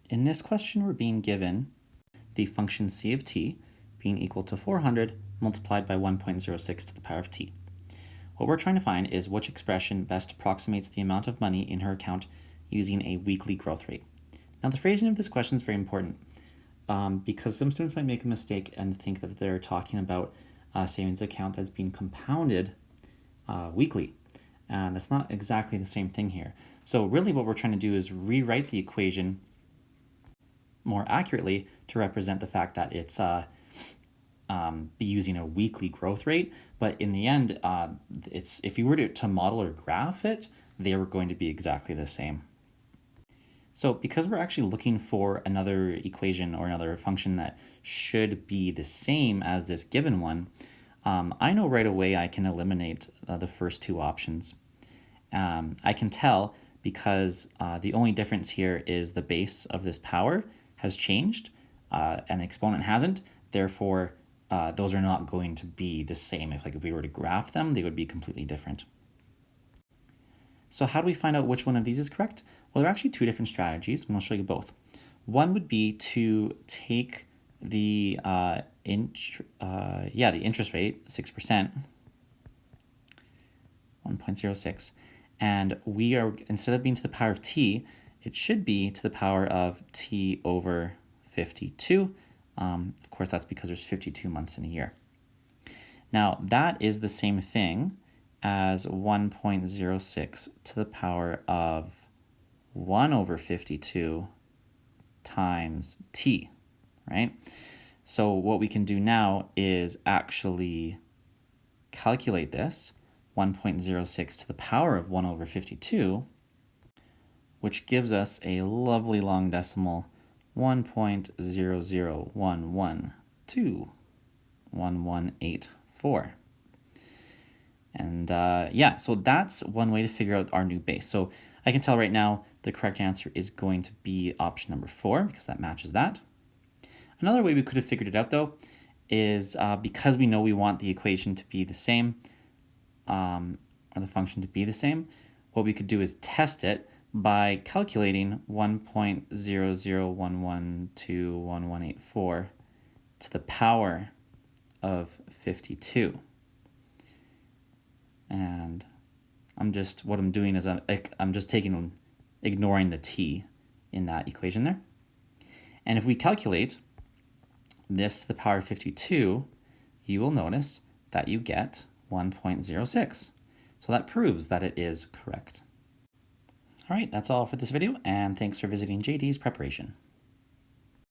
In this question, we're being given the function c of t being equal to 400 multiplied by 1.06 to the power of t. What we're trying to find is which expression best approximates the amount of money in her account using a weekly growth rate. Now, the phrasing of this question is very important because some students might make a mistake and think that they're talking about a savings account that's being compounded weekly. And that's not exactly the same thing here. So really what we're trying to do is rewrite the equation more accurately to represent the fact that it's be using a weekly growth rate, but in the end, it's if you were to model or graph it, they were going to be exactly the same. So because we're actually looking for another equation or another function that should be the same as this given one, I know right away I can eliminate the first two options. I can tell because the only difference here is the base of this power has changed and the exponent hasn't. Therefore, those are not going to be the same. If we were to graph them, they would be completely different. So how do we find out which one of these is correct? Well, there are actually two different strategies, and I'll show you both. One would be to take the interest rate, 6%, 1.06, and we are, instead of being to the power of t, it should be to the power of t over 52. Of course, that's because there's 52 months in a year. Now, that is the same thing as 1.06 to the power of 1 over 52 times t, right? So what we can do now is actually calculate this, 1.06 to the power of 1 over 52, which gives us a lovely long decimal, 1.001121184. And so that's one way to figure out our new base. So I can tell right now the correct answer is going to be option number 4 because that matches that. Another way we could have figured it out though is because we know we want the equation to be the same, or the function to be the same, what we could do is test it by calculating 1.001121184 to the power of 52. And what I'm doing is I'm just ignoring the t in that equation there. And if we calculate this to the power of 52, you will notice that you get 1.06. So that proves that it is correct. All right, that's all for this video, and thanks for visiting JD's Preparation.